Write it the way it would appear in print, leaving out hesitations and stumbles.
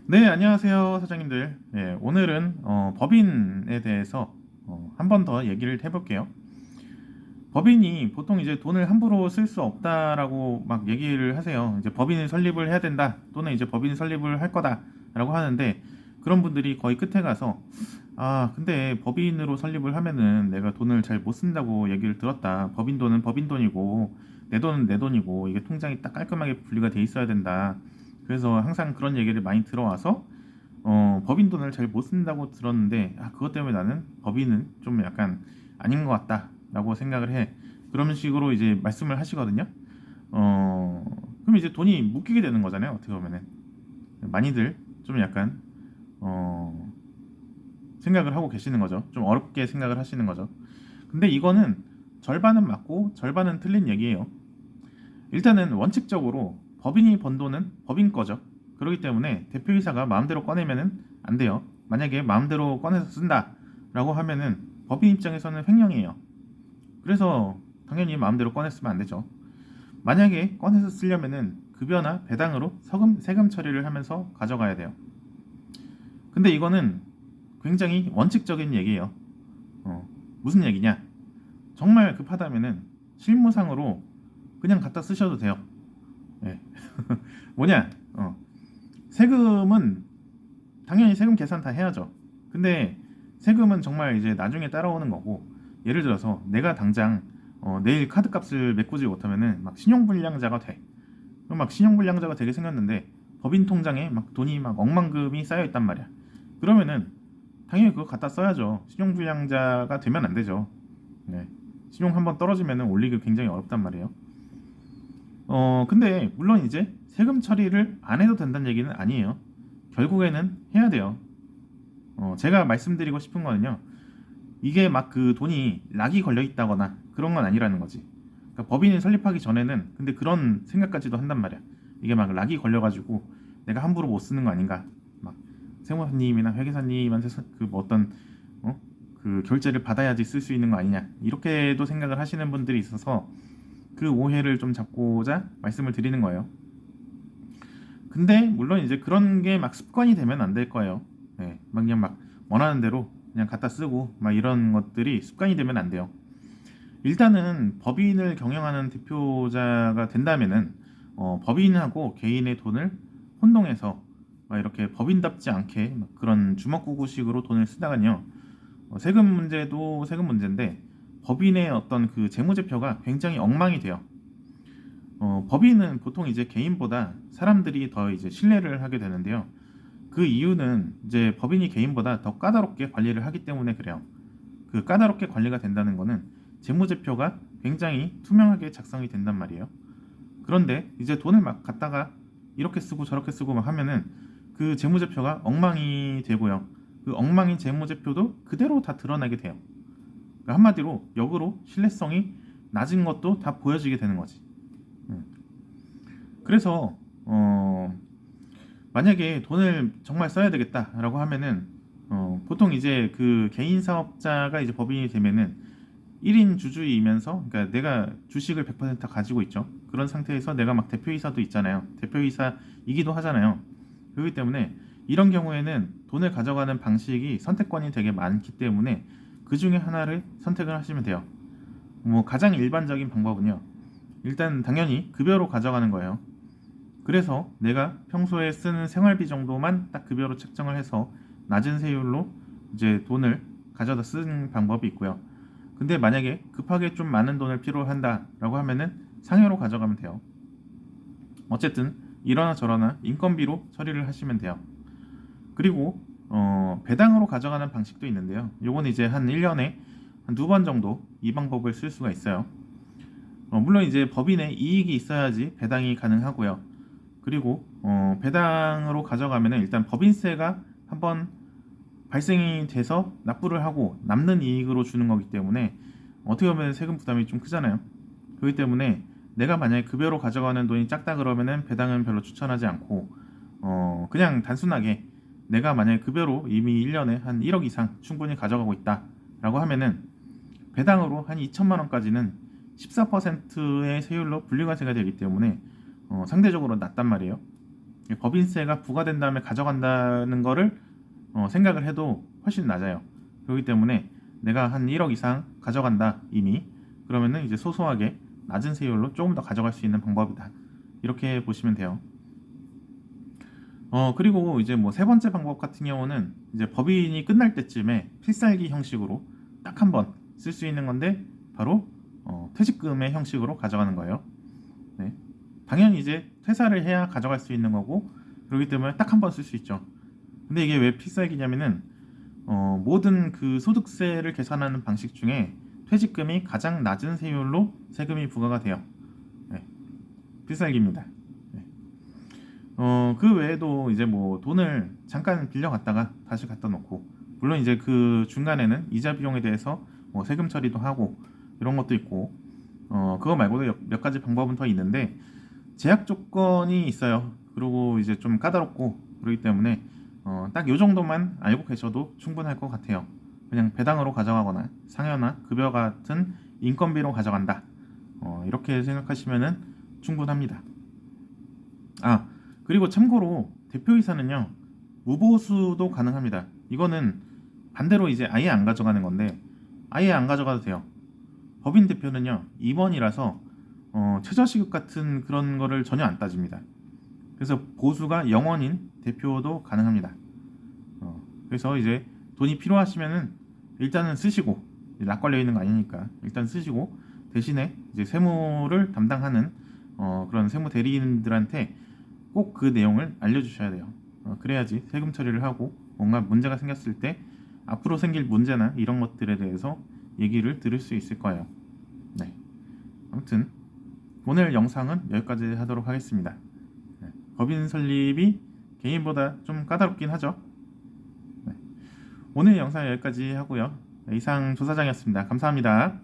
네, 안녕하세요, 사장님들. 예, 오늘은 법인에 대해서 한 번 더 얘기를 해볼게요. 법인이 보통 이제 돈을 함부로 쓸 수 없다라고 막 얘기를 하세요. 이제 법인을 설립을 해야 된다, 또는 이제 법인 설립을 할 거다라고 하는데 그런 분들이 거의 끝에 가서 근데 법인으로 설립을 하면은 내가 돈을 잘 못 쓴다고 얘기를 들었다. 법인 돈은 법인 돈이고 내 돈은 내 돈이고 이게 통장이 딱 깔끔하게 분리가 돼 있어야 된다. 그래서 항상 그런 얘기를 많이 들어와서 법인 돈을 잘 못 쓴다고 들었는데 그것 때문에 나는 법인은 좀 약간 아닌 것 같다라고 생각을 해. 그런 식으로 이제 말씀을 하시거든요. 어, 그럼 이제 돈이 묶이게 되는 거잖아요. 어떻게 보면은 많이들 좀 약간 어, 생각을 하고 계시는 거죠. 좀 어렵게 생각을 하시는 거죠. 근데 이거는 절반은 맞고 절반은 틀린 얘기예요. 일단은 원칙적으로 법인이 번 돈은 법인 거죠. 그렇기 때문에 대표이사가 마음대로 꺼내면은 안 돼요. 만약에 마음대로 꺼내서 쓴다라고 하면은 법인 입장에서는 횡령이에요. 그래서 당연히 마음대로 꺼냈으면 안 되죠. 만약에 꺼내서 쓰려면은 급여나 배당으로 세금 처리를 하면서 가져가야 돼요. 근데 이거는 굉장히 원칙적인 얘기예요. 어, 무슨 얘기냐? 정말 급하다면은 실무상으로 그냥 갖다 쓰셔도 돼요. 예. 뭐냐? 세금은 당연히 세금 계산 다 해야죠. 근데 세금은 정말 이제 나중에 따라오는 거고, 예를 들어서 내가 당장 내일 카드값을 메꾸지 못하면은 막 신용불량자가 돼. 그럼 막 신용불량자가 되게 생겼는데 법인 통장에 막 돈이 막 억만금이 쌓여 있단 말이야. 그러면은 당연히 그거 갖다 써야죠. 신용불량자가 되면 안 되죠. 네. 신용 한번 떨어지면은 올리기 굉장히 어렵단 말이에요. 근데 물론 이제 세금 처리를 안 해도 된다는 얘기는 아니에요. 결국에는 해야 돼요. 제가 말씀드리고 싶은 거는요. 이게 막 그 돈이 락이 걸려 있다거나 그런 건 아니라는 거지. 그러니까 법인을 설립하기 전에는 근데 그런 생각까지도 한단 말이야. 이게 막 락이 걸려가지고 내가 함부로 못 쓰는 거 아닌가. 막 세무사님이나 회계사님한테 그뭐 어떤 그 결제를 받아야지 쓸 수 있는 거 아니냐. 이렇게도 생각을 하시는 분들이 있어서 그 오해를 좀 잡고자 말씀을 드리는 거예요. 근데 물론 이제 그런 게 막 습관이 되면 안 될 거예요. 네, 막 그냥 막 원하는 대로 그냥 갖다 쓰고 막 이런 것들이 습관이 되면 안 돼요. 일단은 법인을 경영하는 대표자가 된다면은 법인하고 개인의 돈을 혼동해서 막 이렇게 법인답지 않게 막 그런 주먹구구식으로 돈을 쓰다가요. 세금 문제도 세금 문제인데 법인의 어떤 그 재무제표가 굉장히 엉망이 돼요. 법인은 보통 이제 개인보다 사람들이 더 이제 신뢰를 하게 되는데요. 그 이유는 이제 법인이 개인보다 더 까다롭게 관리를 하기 때문에 그래요. 그 까다롭게 관리가 된다는 거는 재무제표가 굉장히 투명하게 작성이 된단 말이에요. 그런데 이제 돈을 막 갖다가 이렇게 쓰고 저렇게 쓰고 막 하면은 그 재무제표가 엉망이 되고요. 그 엉망인 재무제표도 그대로 다 드러나게 돼요. 그러니까 한마디로 역으로 신뢰성이 낮은 것도 다 보여지게 되는 거지. 음. 그래서 만약에 돈을 정말 써야 되겠다라고 하면은 보통 이제 그 개인 사업자가 이제 법인이 되면은 1인 주주이면서 그러니까 내가 주식을 100% 가지고 있죠. 그런 상태에서 내가 막 대표이사도 있잖아요. 대표이사이기도 하잖아요. 그렇기 때문에 이런 경우에는 돈을 가져가는 방식이 선택권이 되게 많기 때문에 그 중에 하나를 선택을 하시면 돼요. 뭐 가장 일반적인 방법은요. 일단 당연히 급여로 가져가는 거예요. 그래서 내가 평소에 쓰는 생활비 정도만 딱 급여로 책정을 해서 낮은 세율로 이제 돈을 가져다 쓰는 방법이 있고요. 근데 만약에 급하게 좀 많은 돈을 필요한다라고 하면은 상여로 가져가면 돼요. 어쨌든 이러나 저러나 인건비로 처리를 하시면 돼요. 그리고 배당으로 가져가는 방식도 있는데요. 요건 이제 한 1년에 한 두 번 정도 이 방법을 쓸 수가 있어요. 물론 이제 법인에 이익이 있어야지 배당이 가능하고요. 그리고 배당으로 가져가면은 일단 법인세가 한번 발생이 돼서 납부를 하고 남는 이익으로 주는 거기 때문에 어떻게 보면 세금 부담이 좀 크잖아요. 그렇기 때문에 내가 만약에 급여로 가져가는 돈이 작다 그러면은 배당은 별로 추천하지 않고 그냥 단순하게 내가 만약에 급여로 이미 1년에 한 1억 이상 충분히 가져가고 있다라고 하면은 배당으로 한 2천만 원까지는 14%의 세율로 분류가세가 되기 때문에 상대적으로 낮단 말이에요. 법인세가 부과된 다음에 가져간다는 거를 생각을 해도 훨씬 낮아요. 그렇기 때문에 내가 한 1억 이상 가져간다 이미, 그러면은 이제 소소하게 낮은 세율로 조금 더 가져갈 수 있는 방법이다, 이렇게 보시면 돼요. 그리고 이제 뭐 세 번째 방법 같은 경우는 이제 법인이 끝날 때쯤에 필살기 형식으로 딱 한 번 쓸 수 있는 건데, 바로 퇴직금의 형식으로 가져가는 거예요. 네. 당연히 이제 퇴사를 해야 가져갈 수 있는 거고, 그렇기 때문에 딱 한 번 쓸 수 있죠. 근데 이게 왜 필살기냐면은 모든 그 소득세를 계산하는 방식 중에 퇴직금이 가장 낮은 세율로 세금이 부과가 돼요. 네. 필살기입니다. 네. 그 외에도 이제 뭐 돈을 잠깐 빌려갔다가 다시 갖다 놓고, 물론 이제 그 중간에는 이자 비용에 대해서 뭐 세금 처리도 하고 이런 것도 있고, 그거 말고도 몇 가지 방법은 더 있는데 제약 조건이 있어요. 그리고 이제 좀 까다롭고 그렇기 때문에 딱 요 정도만 알고 계셔도 충분할 것 같아요. 그냥 배당으로 가져가거나 상여나 급여 같은 인건비로 가져간다, 이렇게 생각하시면은 충분합니다. 아, 그리고 참고로 대표이사는요, 무보수도 가능합니다. 이거는 반대로 이제 아예 안 가져가는 건데, 아예 안 가져가도 돼요. 법인 대표는요, 임원이라서 최저시급 같은 그런 거를 전혀 안 따집니다. 그래서 보수가 0원인 대표도 가능합니다. 그래서 이제 돈이 필요하시면은 일단은 쓰시고, 락 걸려 있는 거 아니니까 일단 쓰시고, 대신에 이제 세무를 담당하는 그런 세무 대리인들한테 꼭 그 내용을 알려주셔야 돼요. 그래야지 세금 처리를 하고 뭔가 문제가 생겼을 때 앞으로 생길 문제나 이런 것들에 대해서 얘기를 들을 수 있을 거예요. 네. 아무튼 오늘 영상은 여기까지 하도록 하겠습니다. 네. 법인 설립이 개인보다 좀 까다롭긴 하죠. 네. 오늘 영상 여기까지 하고요. 네, 이상 조사장이었습니다. 감사합니다.